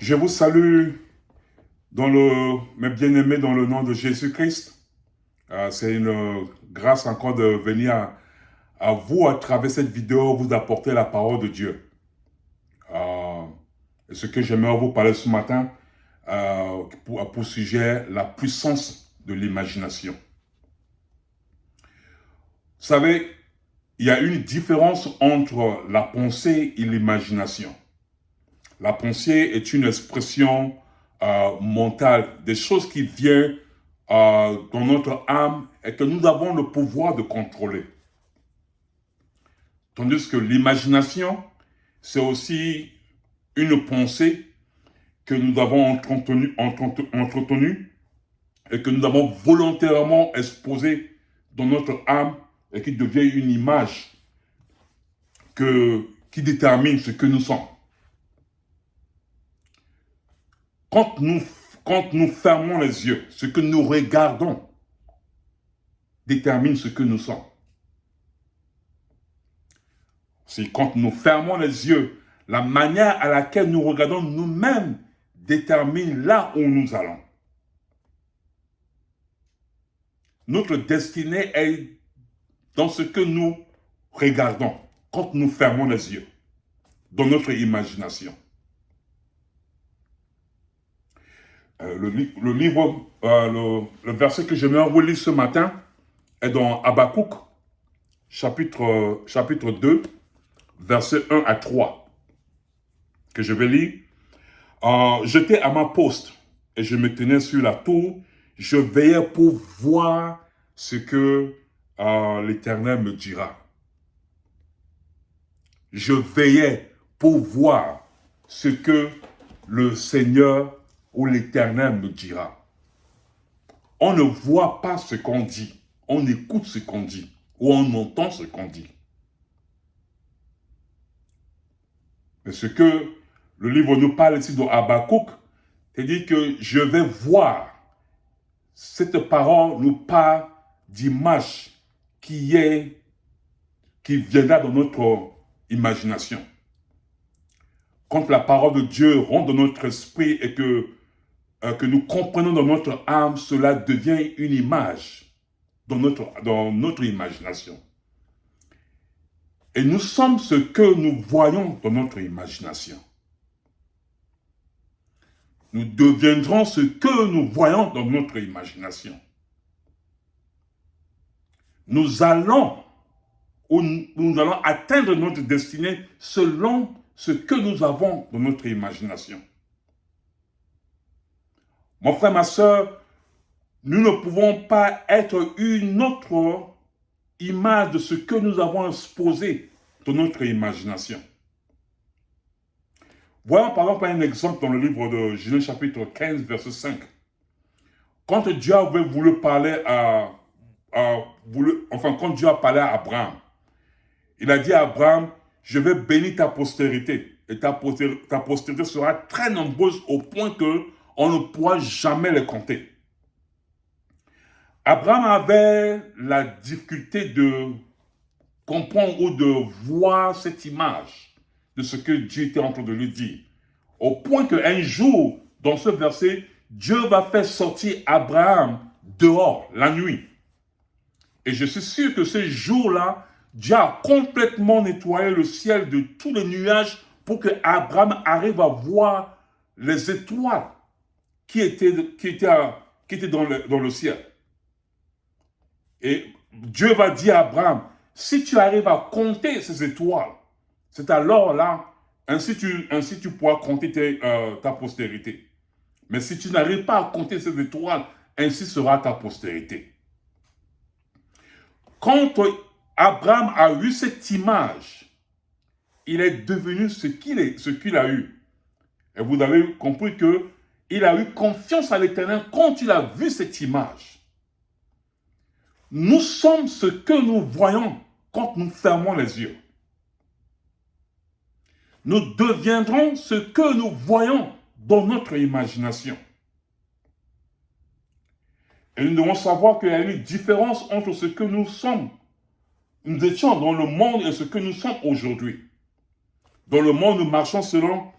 Je vous salue mes bien-aimés dans le nom de Jésus-Christ. C'est une grâce encore de venir à vous, à travers cette vidéo, vous apporter la parole de Dieu. Et ce que j'aimerais vous parler ce matin, pour sujet, la puissance de l'imagination. Vous savez, il y a une différence entre la pensée et l'imagination. La pensée est une expression mentale, des choses qui viennent dans notre âme et que nous avons le pouvoir de contrôler. Tandis que l'imagination, c'est aussi une pensée que nous avons entretenue et que nous avons volontairement exposée dans notre âme et qui devient une image qui détermine ce que nous sommes. Quand nous fermons les yeux, ce que nous regardons détermine ce que nous sommes. C'est quand nous fermons les yeux, la manière à laquelle nous regardons nous-mêmes détermine là où nous allons. Notre destinée est dans ce que nous regardons quand nous fermons les yeux, dans notre imagination. Le verset que j'aimerais vous lire ce matin est dans Habakkuk, chapitre 2, versets 1 à 3, que je vais lire. J'étais à ma poste et je me tenais sur la tour. Je veillais pour voir ce que l'Éternel me dira. Je veillais pour voir ce que le Seigneur ou l'Éternel me dira. On ne voit pas ce qu'on dit, on écoute ce qu'on dit, ou on entend ce qu'on dit. Mais ce que le livre nous parle ici de Habakkuk, c'est-à-dire que je vais voir. Cette parole nous parle d'image qui viendra dans notre imagination. Quand la parole de Dieu rentre dans notre esprit et que nous comprenons dans notre âme, cela devient une image dans notre imagination. Et nous sommes ce que nous voyons dans notre imagination. Nous deviendrons ce que nous voyons dans notre imagination. Nous allons atteindre notre destinée selon ce que nous avons dans notre imagination. Mon frère, ma soeur, nous ne pouvons pas être une autre image de ce que nous avons exposé dans notre imagination. Voyons par exemple un exemple dans le livre de Genèse chapitre 15, verset 5. Quand Dieu avait voulu parler quand Dieu a parlé à Abraham, il a dit à Abraham, je vais bénir ta postérité. Et ta postérité sera très nombreuse au point qu'on ne pourra jamais les compter. Abraham avait la difficulté de comprendre ou de voir cette image de ce que Dieu était en train de lui dire. Au point qu'un jour, dans ce verset, Dieu va faire sortir Abraham dehors, la nuit. Et je suis sûr que ce jour-là, Dieu a complètement nettoyé le ciel de tous les nuages pour que Abraham arrive à voir les étoiles qui étaient dans le ciel. Et Dieu va dire à Abraham, si tu arrives à compter ces étoiles, c'est alors là, ainsi tu pourras compter ta postérité. Mais si tu n'arrives pas à compter ces étoiles, ainsi sera ta postérité. Quand Abraham a eu cette image, il est devenu ce qu'il a eu. Et vous avez compris qu'il a eu confiance à l'Éternel quand il a vu cette image. Nous sommes ce que nous voyons quand nous fermons les yeux. Nous deviendrons ce que nous voyons dans notre imagination. Et nous devons savoir qu'il y a une différence entre ce que nous sommes. Nous étions dans le monde et ce que nous sommes aujourd'hui. Dans le monde, nous marchons selon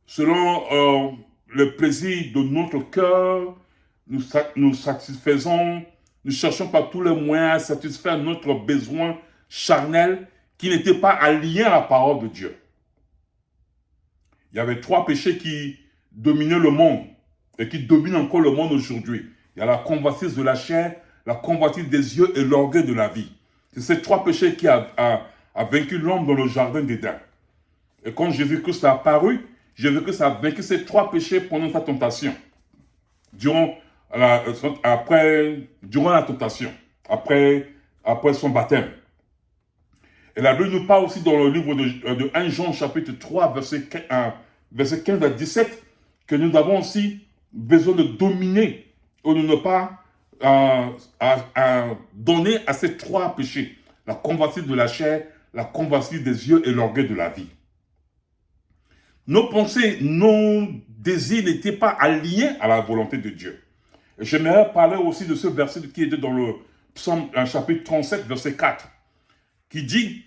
selon le plaisir de notre cœur, nous satisfaisons, nous cherchons par tous les moyens à satisfaire notre besoin charnel qui n'était pas allié à la parole de Dieu. Il y avait 3 péchés qui dominaient le monde et qui dominent encore le monde aujourd'hui. Il y a la convoitise de la chair, la convoitise des yeux et l'orgueil de la vie. C'est ces 3 péchés qui a vaincu l'homme dans le jardin d'Éden. Et quand Jésus-Christ a apparu, Jésus-Christ a vaincu ces 3 péchés pendant sa tentation. Durant la tentation, après son baptême. Et la Bible nous parle aussi dans le livre de 1 Jean chapitre 3, verset 15 à 17, que nous avons aussi besoin de dominer ou de ne pas donner à ces 3 péchés. La convoitise de la chair, la convoitise des yeux et l'orgueil de la vie. Nos pensées, nos désirs n'étaient pas alignés à la volonté de Dieu. J'aimerais parler aussi de ce verset qui était dans le psaume chapitre 37, verset 4, qui dit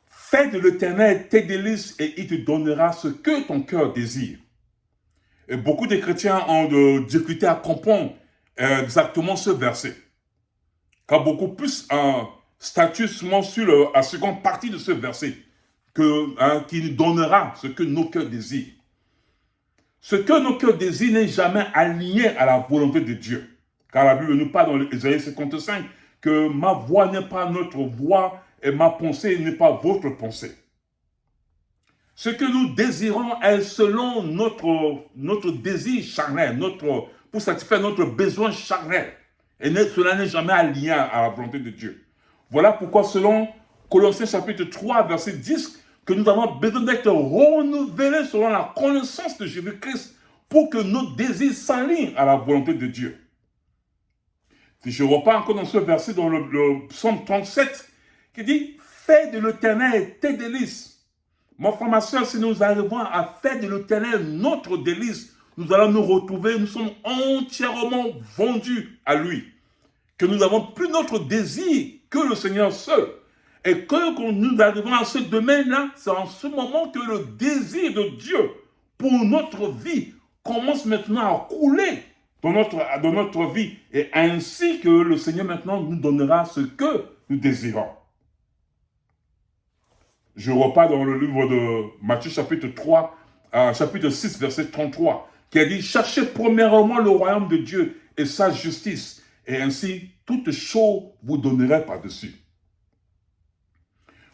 fais de l'Éternel tes délices et il te donnera ce que ton cœur désire. Et beaucoup de chrétiens ont de difficultés à comprendre exactement ce verset. Car beaucoup plus statuent seulement sur la seconde partie de ce verset, qui nous donnera ce que nos cœurs désirent. Ce que nos cœurs désirent n'est jamais aligné à la volonté de Dieu. Car la Bible nous parle dans Isaïe 55 que ma voix n'est pas notre voix et ma pensée n'est pas votre pensée. Ce que nous désirons est selon notre désir charnel, pour satisfaire notre besoin charnel. Et cela n'est jamais aligné à la volonté de Dieu. Voilà pourquoi selon Colossiens chapitre 3, verset 10, que nous avons besoin d'être renouvelés selon la connaissance de Jésus-Christ pour que nos désirs s'alignent à la volonté de Dieu. Si je repars encore dans ce verset, dans le psaume 37, qui dit « Fais de l'Éternel tes délices ». Mon frère, ma soeur, si nous arrivons à faire de l'Éternel notre délice, nous allons nous retrouver, nous sommes entièrement vendus à lui. Que nous n'avons plus notre désir que le Seigneur seul. Et que nous arrivons à ce domaine-là, c'est en ce moment que le désir de Dieu pour notre vie commence maintenant à couler dans notre vie. Et ainsi que le Seigneur maintenant nous donnera ce que nous désirons. Je repars dans le livre de Matthieu chapitre 3, chapitre 6, verset 33, qui a dit « Cherchez premièrement le royaume de Dieu et sa justice, et ainsi toutes choses vous donnerez par-dessus. »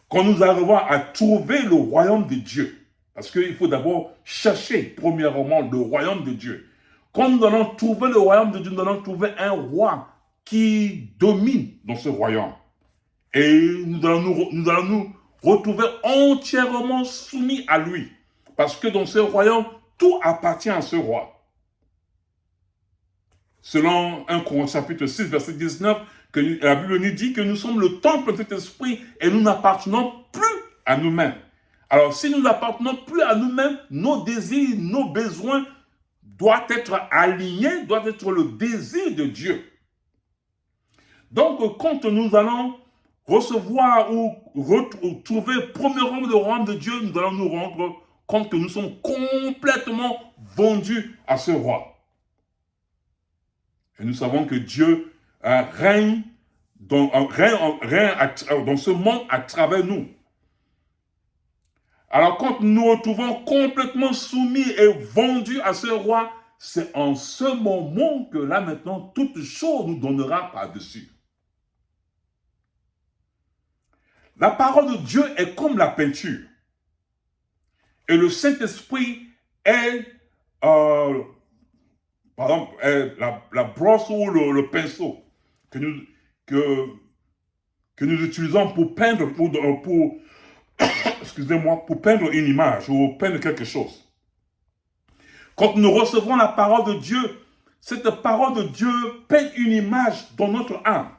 Quand nous arrivons à trouver le royaume de Dieu, parce qu'il faut d'abord chercher premièrement le royaume de Dieu. Quand nous allons trouver le royaume de Dieu, nous allons trouver un roi qui domine dans ce royaume. Et nous allons nous retrouver entièrement soumis à lui. Parce que dans ce royaume, tout appartient à ce roi. Selon 1 Corinthiens chapitre 6, verset 19, que la Bible nous dit que nous sommes le temple de cet esprit et nous n'appartenons plus à nous-mêmes. Alors, si nous n'appartenons plus à nous-mêmes, nos désirs, nos besoins doivent être alignés, doivent être le désir de Dieu. Donc, quand nous allons recevoir ou trouver premièrement le royaume de Dieu, nous allons nous rendre compte que nous sommes complètement vendus à ce roi. Et nous savons que Dieu règne dans ce monde à travers nous. Alors quand nous nous retrouvons complètement soumis et vendus à ce roi, c'est en ce moment que là maintenant, toute chose nous donnera par-dessus. La parole de Dieu est comme la peinture. Et le Saint-Esprit est, par exemple, la brosse ou le pinceau que nous utilisons pour peindre, excusez-moi, pour peindre une image ou peindre quelque chose. Quand nous recevons la parole de Dieu, cette parole de Dieu peint une image dans notre âme.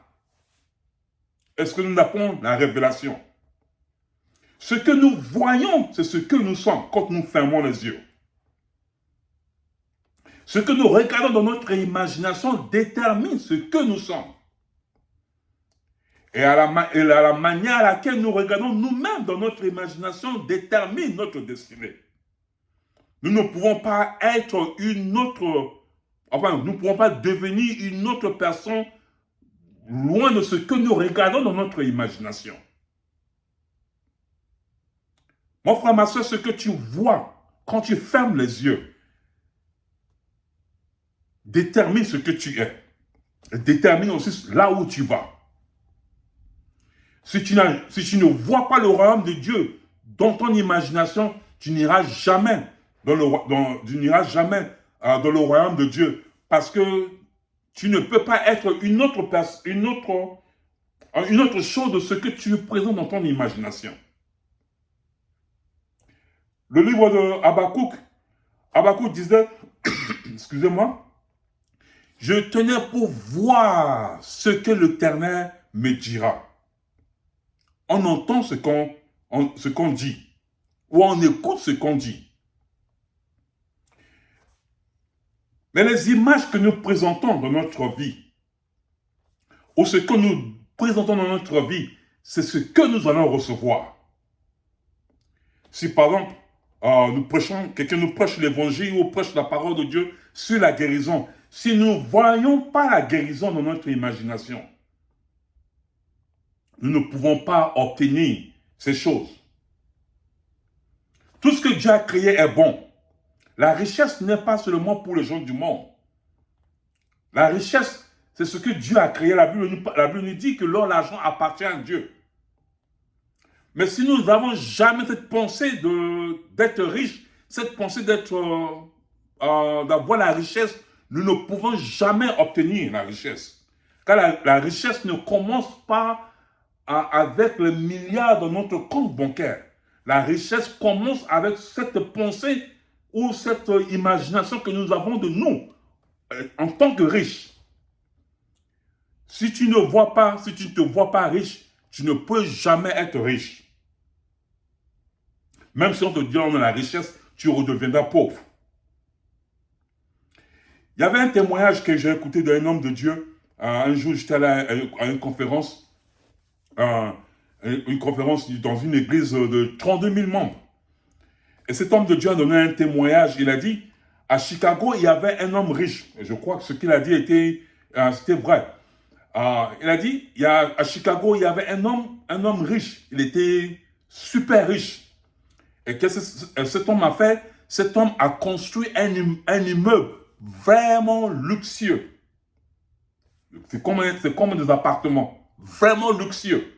Est-ce que nous appelons la révélation? Ce que nous voyons, c'est ce que nous sommes quand nous fermons les yeux. Ce que nous regardons dans notre imagination détermine ce que nous sommes. Et la manière à laquelle nous regardons nous-mêmes dans notre imagination détermine notre destinée. Nous ne pouvons pas être une autre, enfin, nous ne pouvons pas devenir une autre personne loin de ce que nous regardons dans notre imagination. Mon frère, ma soeur, ce que tu vois quand tu fermes les yeux détermine ce que tu es. Et détermine aussi là où tu vas. Si tu ne vois pas le royaume de Dieu dans ton imagination, tu n'iras jamais dans le royaume de Dieu. Parce que tu ne peux pas être une autre chose de ce que tu présentes dans ton imagination. Le livre de Habakkuk disait, excusez-moi, je tenais pour voir ce que l'Éternel me dira. On entend ce qu'on dit, ou on écoute ce qu'on dit. Mais les images que nous présentons dans notre vie, ou ce que nous présentons dans notre vie, c'est ce que nous allons recevoir. Si par exemple, quelqu'un nous prêche l'évangile ou prêche la parole de Dieu sur la guérison, si nous ne voyons pas la guérison dans notre imagination, nous ne pouvons pas obtenir ces choses. Tout ce que Dieu a créé est bon. La richesse n'est pas seulement pour les gens du monde. La richesse, c'est ce que Dieu a créé. La Bible nous dit que l'or, l'argent appartient à Dieu. Mais si nous n'avons jamais cette pensée d'être riche, cette pensée d'avoir la richesse, nous ne pouvons jamais obtenir la richesse. Car la richesse ne commence pas avec les milliards dans notre compte bancaire. La richesse commence avec cette pensée ou cette imagination que nous avons de nous en tant que riches. Si tu ne te vois pas riche, tu ne peux jamais être riche. Même si on te donne la richesse, tu redeviendras pauvre. Il y avait un témoignage que j'ai écouté d'un homme de Dieu. Un jour, j'étais allé à une conférence dans une église de 32 000 membres. Et cet homme de Dieu a donné un témoignage. Il a dit, à Chicago, il y avait un homme riche. Et je crois que ce qu'il a dit c'était vrai. Il a dit, à Chicago, il y avait un homme riche. Il était super riche. Et qu'est-ce que cet homme a fait? Cet homme a construit un immeuble vraiment luxueux. C'est comme des appartements, vraiment luxueux.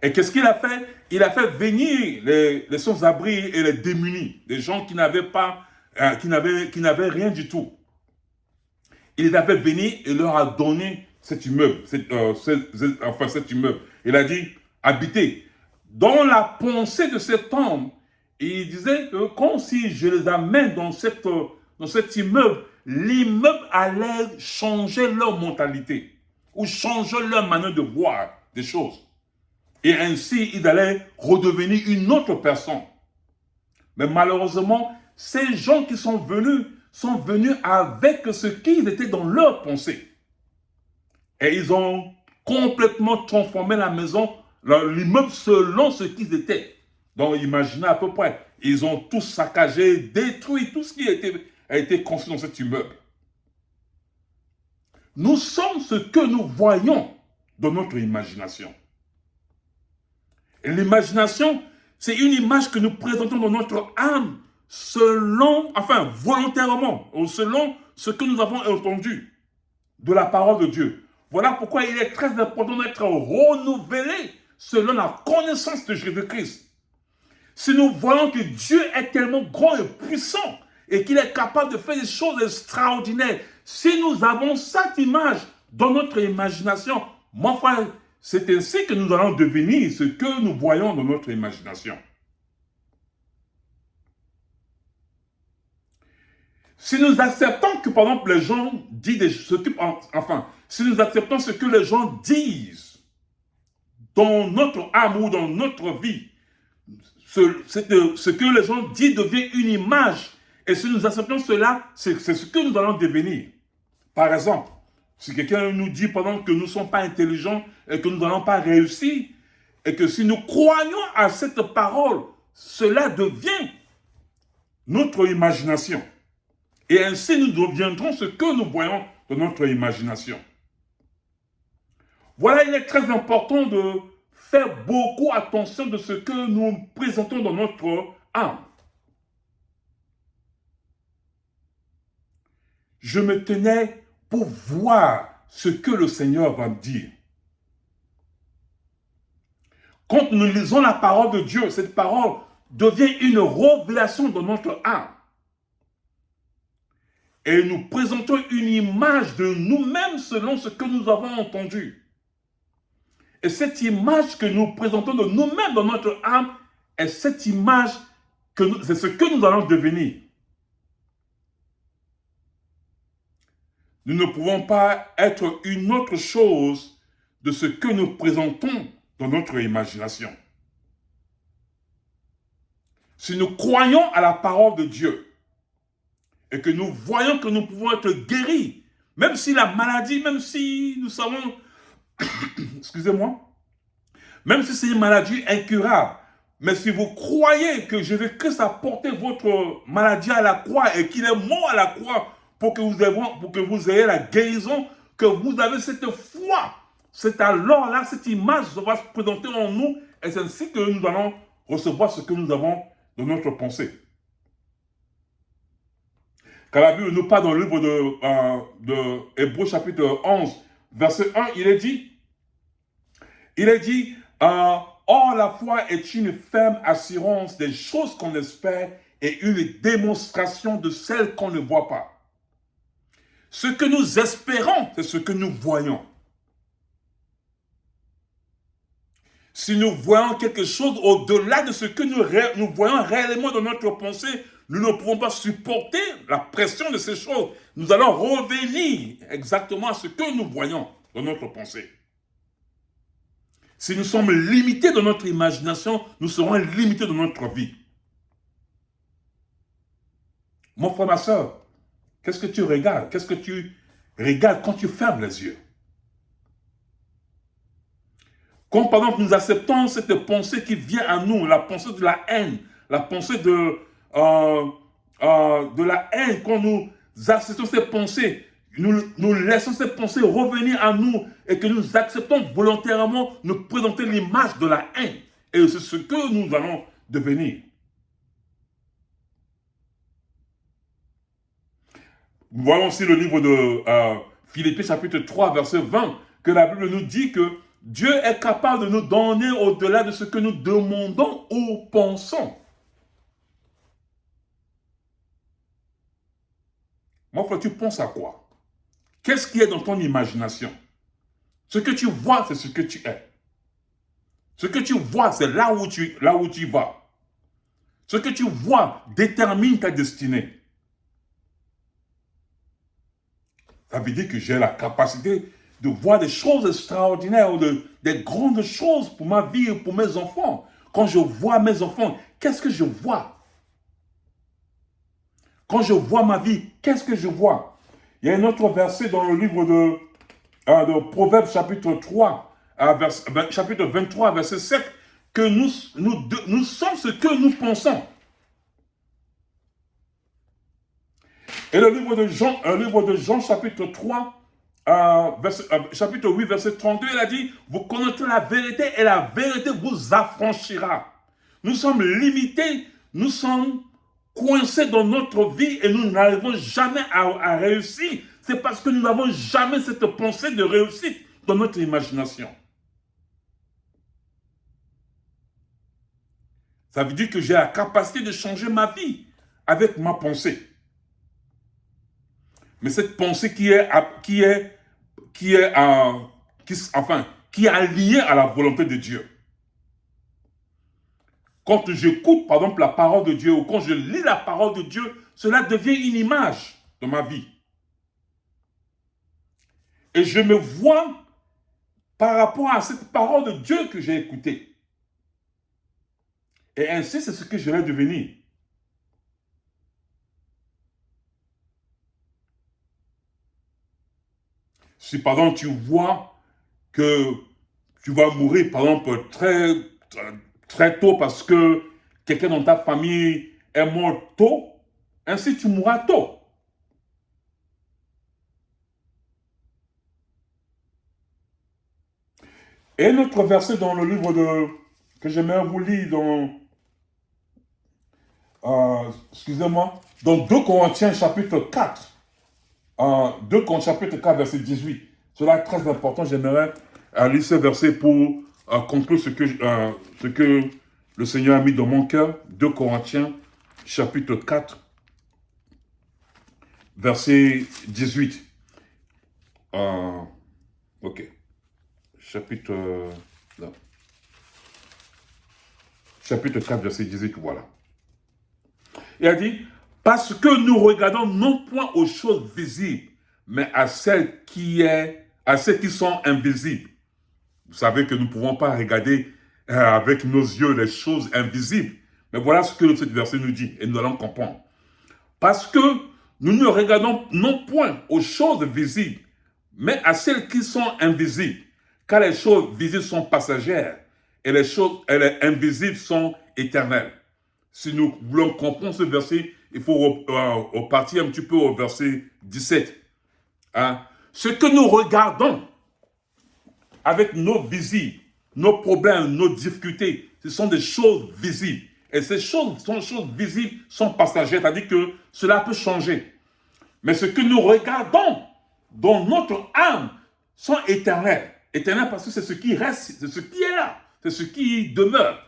Et qu'est-ce qu'il a fait? Il a fait venir les sans-abri et les démunis, des gens qui n'avaient rien du tout. Il les a fait venir et leur a donné cet immeuble, cet immeuble. Il a dit, habitez. Dans la pensée de cet homme, il disait que comme si je les amène dans cet immeuble, l'immeuble allait changer leur mentalité ou changer leur manière de voir des choses. Et ainsi, ils allaient redevenir une autre personne. Mais malheureusement, ces gens qui sont venus avec ce qu'ils étaient dans leur pensée. Et ils ont complètement transformé la maison, l'immeuble selon ce qu'ils étaient. Donc imaginez à peu près, ils ont tout saccagé, détruit tout ce qui a été construit dans cet immeuble. Nous sommes ce que nous voyons dans notre imagination. Et l'imagination, c'est une image que nous présentons dans notre âme volontairement, ou selon ce que nous avons entendu de la parole de Dieu. Voilà pourquoi il est très important d'être renouvelé selon la connaissance de Jésus-Christ. Si nous voyons que Dieu est tellement grand et puissant et qu'il est capable de faire des choses extraordinaires, si nous avons cette image dans notre imagination, mon frère, c'est ainsi que nous allons devenir ce que nous voyons dans notre imagination. Si nous acceptons que, par exemple, les gens disent si nous acceptons ce que les gens disent dans notre âme ou dans notre vie, ce que les gens disent devient une image. Et si nous acceptons cela, c'est ce que nous allons devenir. Par exemple, si quelqu'un nous dit pendant que nous ne sommes pas intelligents et que nous n'allons pas réussir, et que si nous croyons à cette parole, cela devient notre imagination. Et ainsi, nous deviendrons ce que nous voyons dans notre imagination. Voilà, il est très important de faire beaucoup attention de ce que nous présentons dans notre âme. Je me tenais pour voir ce que le Seigneur va me dire. Quand nous lisons la parole de Dieu, cette parole devient une révélation dans notre âme. Et nous présentons une image de nous-mêmes selon ce que nous avons entendu. Et cette image que nous présentons de nous-mêmes dans notre âme est cette image, c'est ce que nous allons devenir. Nous ne pouvons pas être une autre chose de ce que nous présentons dans notre imagination. Si nous croyons à la parole de Dieu et que nous voyons que nous pouvons être guéris, même si la maladie, même si nous savons, excusez-moi, même si c'est une maladie incurable, mais si vous croyez que Jésus-Christ a porté votre maladie à la croix et qu'il est mort à la croix pour que vous ayez la guérison, que vous avez cette foi, c'est alors là, cette image va se présenter en nous et c'est ainsi que nous allons recevoir ce que nous avons dans notre pensée. Quand la Bible nous parle dans le livre de Hébreux chapitre 11, verset 1, il est dit, or la foi est une ferme assurance des choses qu'on espère et une démonstration de celles qu'on ne voit pas. Ce que nous espérons, c'est ce que nous voyons. Si nous voyons quelque chose au-delà de ce que nous voyons réellement dans notre pensée, nous ne pouvons pas supporter la pression de ces choses. Nous allons revenir exactement à ce que nous voyons dans notre pensée. Si nous sommes limités dans notre imagination, nous serons limités dans notre vie. Mon frère, ma soeur, qu'est-ce que tu regardes? Qu'est-ce que tu regardes quand tu fermes les yeux? Quand, par exemple, nous acceptons cette pensée qui vient à nous, la pensée de la haine, la pensée de la haine, quand nous acceptons ces pensées, nous laissons ces pensées revenir à nous et que nous acceptons volontairement nous présenter l'image de la haine. Et c'est ce que nous allons devenir. Nous voyons aussi le livre de Philippiens chapitre 3, verset 20, que la Bible nous dit que Dieu est capable de nous donner au-delà de ce que nous demandons ou pensons. Mon frère, tu penses à quoi? Qu'est-ce qui est dans ton imagination? Ce que tu vois, c'est ce que tu es. Ce que tu vois, c'est là où tu vas. Ce que tu vois détermine ta destinée. Ça veut dire que j'ai la capacité de voir des choses extraordinaires, des grandes choses pour ma vie et pour mes enfants. Quand je vois mes enfants, qu'est-ce que je vois? Quand je vois ma vie, qu'est-ce que je vois? Il y a un autre verset dans le livre de Proverbes chapitre 3, chapitre 23, verset 7, que nous sommes ce que nous pensons. Et le livre de Jean chapitre 3, chapitre 8, verset 32, il a dit, vous connaîtrez la vérité et la vérité vous affranchira. Nous sommes limités, nous sommes coincés dans notre vie et nous n'arrivons jamais à réussir. C'est parce que nous n'avons jamais cette pensée de réussite dans notre imagination. Ça veut dire que j'ai la capacité de changer ma vie avec ma pensée. Mais cette pensée qui est liée à la volonté de Dieu. Quand j'écoute, par exemple, la parole de Dieu ou quand je lis la parole de Dieu, cela devient une image dans ma vie. Et je me vois par rapport à cette parole de Dieu que j'ai écoutée. Et ainsi, c'est ce que je vais devenir. Si, par exemple, tu vois que tu vas mourir, par exemple, très tôt parce que quelqu'un dans ta famille est mort tôt, Ainsi, tu mourras tôt. Et notre verset dans le livre que j'aimerais vous lire excusez-moi, dans 2 Corinthiens chapitre 4. 2 Corinthiens chapitre 4, verset 18. Cela est très important. J'aimerais lire ce verset pour conclure ce que le Seigneur a mis dans mon cœur. 2 Corinthiens chapitre 4, verset 18. Ok. Chapitre, là. Chapitre 4, verset 18, voilà. Il a dit, parce que nous regardons non point aux choses visibles, mais à celles qui sont invisibles. Vous savez que nous ne pouvons pas regarder avec nos yeux les choses invisibles. Mais voilà ce que ce verset nous dit, et nous allons comprendre. Parce que nous ne regardons non point aux choses visibles, mais à celles qui sont invisibles. Car les choses visibles sont passagères, et les choses invisibles sont éternelles. Si nous voulons comprendre ce verset, il faut repartir un petit peu au verset 17. Hein? Ce que nous regardons avec nos visibles, nos problèmes, nos difficultés, ce sont des choses visibles. Et ces choses visibles sont passagères, c'est-à-dire que cela peut changer. Mais ce que nous regardons dans notre âme sont éternels. Éternels parce que c'est ce qui reste, c'est ce qui est là, c'est ce qui demeure.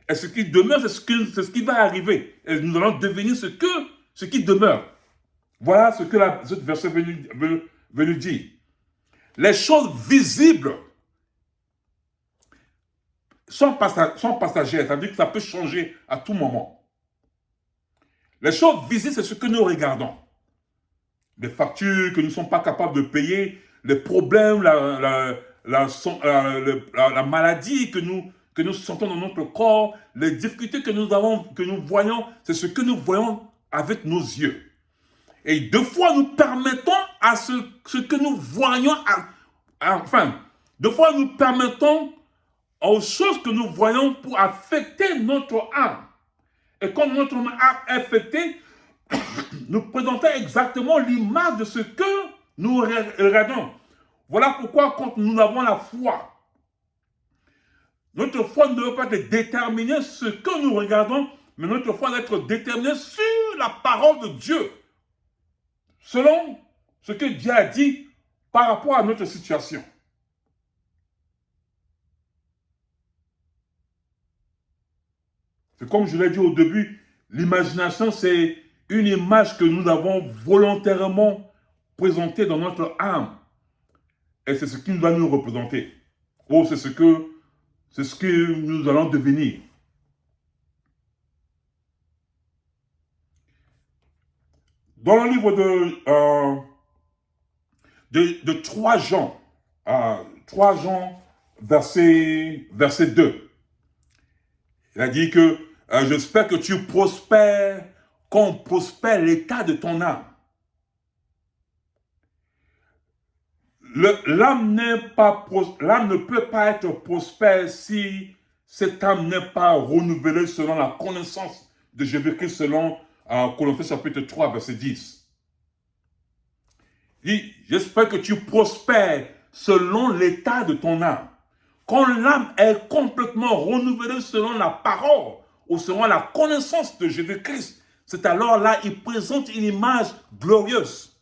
Et ce qui demeure, c'est ce qui va arriver. Et nous allons devenir ce qui demeure. Voilà ce que ce verset veut nous dire. Les choses visibles sont passagères, c'est-à-dire que ça peut changer à tout moment. Les choses visibles, c'est ce que nous regardons. Les factures que nous ne sommes pas capables de payer, les problèmes, la maladie que nous sentons dans notre corps, les difficultés que nous voyons, c'est ce que nous voyons avec nos yeux. Et deux fois, nous permettons à ce que nous voyons, deux fois, nous permettons aux choses que nous voyons pour affecter notre âme. Et quand notre âme est affectée, nous présentons exactement l'image de ce que nous regardons. Voilà pourquoi quand nous avons la foi, notre foi ne veut pas être déterminée sur ce que nous regardons, mais notre foi doit être déterminée sur la parole de Dieu, selon ce que Dieu a dit par rapport à notre situation. C'est comme je l'ai dit au début, l'imagination, c'est une image que nous avons volontairement présentée dans notre âme. Et c'est ce qui va nous représenter. Oh, c'est ce que nous allons devenir. Dans le livre de 3 Jean, 3 Jean, verset 2, il a dit que j'espère que tu prospères, qu'on prospère l'état de ton âme. L'âme ne peut pas être prospère si cette âme n'est pas renouvelée selon la connaissance de Jésus-Christ, selon Colossiens chapitre 3, verset 10. Il dit, j'espère que tu prospères selon l'état de ton âme. Quand l'âme est complètement renouvelée selon la parole ou selon la connaissance de Jésus-Christ, c'est alors là il présente une image glorieuse.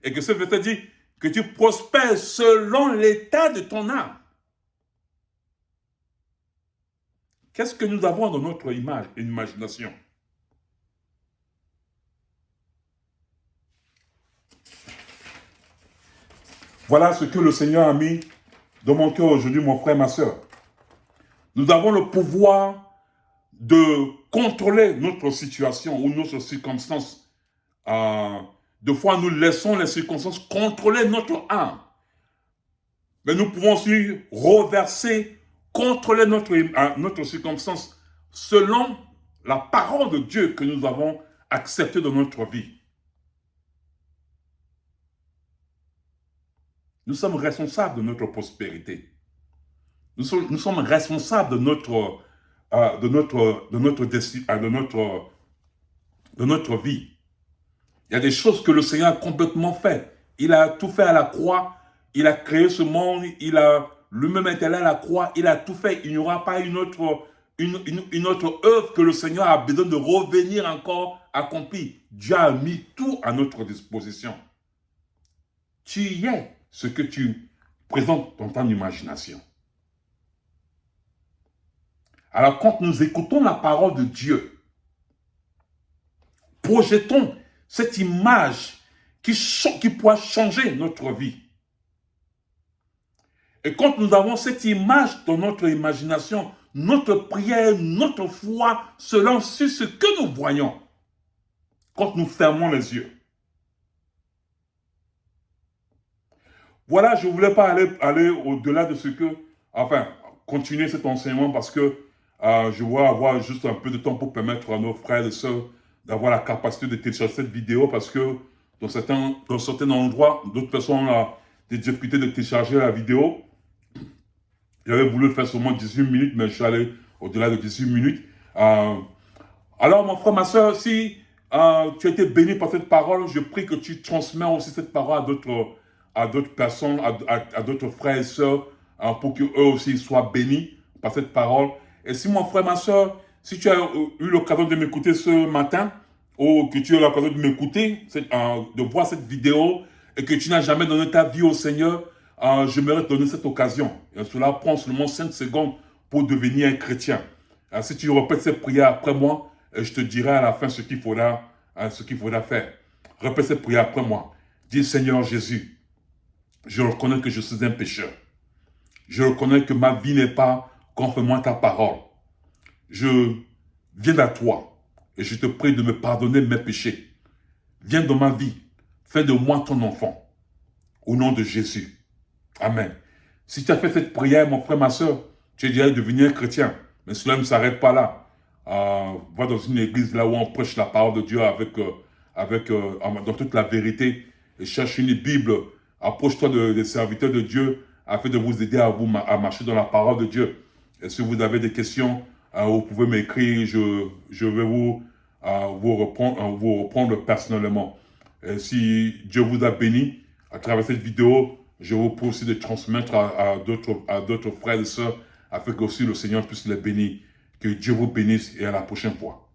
Et que ce verset dit que tu prospères selon l'état de ton âme. Qu'est-ce que nous avons dans notre imagination? Voilà ce que le Seigneur a mis dans mon cœur aujourd'hui, mon frère, ma soeur. Nous avons le pouvoir de contrôler notre situation ou notre circonstance. Des fois, nous laissons les circonstances contrôler notre âme. Mais nous pouvons aussi reverser, contrôler notre circonstance selon la parole de Dieu que nous avons acceptée dans notre vie. Nous sommes responsables de notre prospérité. Nous sommes responsables de notre de notre vie. Il y a des choses que le Seigneur a complètement fait. Il a tout fait à la croix. Il a créé ce monde. Il a lui-même été allé à la croix. Il a tout fait. Il n'y aura pas une autre œuvre que le Seigneur a besoin de revenir encore accomplir. Dieu a mis tout à notre disposition. Tu y es ce que tu présentes dans ton imagination. Alors quand nous écoutons la parole de Dieu, projetons cette image qui pourra changer notre vie. Et quand nous avons cette image dans notre imagination, notre prière, notre foi se lance sur ce que nous voyons quand nous fermons les yeux. Voilà, je ne voulais pas aller au-delà de ce que, enfin, continuer cet enseignement parce que je veux avoir juste un peu de temps pour permettre à nos frères et sœurs d'avoir la capacité de télécharger cette vidéo parce que dans certains endroits, d'autres personnes ont des difficultés de télécharger la vidéo. J'avais voulu le faire seulement 18 minutes, mais je suis allé au-delà de 18 minutes. Alors, mon frère, ma soeur, si tu as été béni par cette parole, je prie que tu transmets aussi cette parole à d'autres personnes, à d'autres frères et sœurs, pour qu'eux aussi soient bénis par cette parole. Et si mon frère, ma soeur, si tu as eu l'occasion de m'écouter ce matin, ou que tu as eu l'occasion de m'écouter, de voir cette vidéo, et que tu n'as jamais donné ta vie au Seigneur, j'aimerais te donner cette occasion. Et cela prend seulement 5 secondes pour devenir un chrétien. Si tu répètes cette prière après moi, je te dirai à la fin ce qu'il faudra faire. Répète cette prière après moi. Dis, Seigneur Jésus, je reconnais que je suis un pécheur. Je reconnais que ma vie n'est pas conformément à ta parole. Je viens à toi et je te prie de me pardonner mes péchés. Viens dans ma vie. Fais de moi ton enfant. Au nom de Jésus. Amen. Si tu as fait cette prière, mon frère, ma soeur, tu es déjà devenu un chrétien. Mais cela ne s'arrête pas là. Va dans une église là où on prêche la parole de Dieu dans toute la vérité. Et cherche une Bible. Approche-toi des serviteurs de Dieu afin de vous aider à marcher dans la parole de Dieu. Et si vous avez des questions, vous pouvez m'écrire. Je vais vous répondre personnellement. Et si Dieu vous a béni à travers cette vidéo, je vous prie aussi de transmettre à d'autres frères et sœurs afin que aussi le Seigneur puisse les bénir. Que Dieu vous bénisse et à la prochaine fois.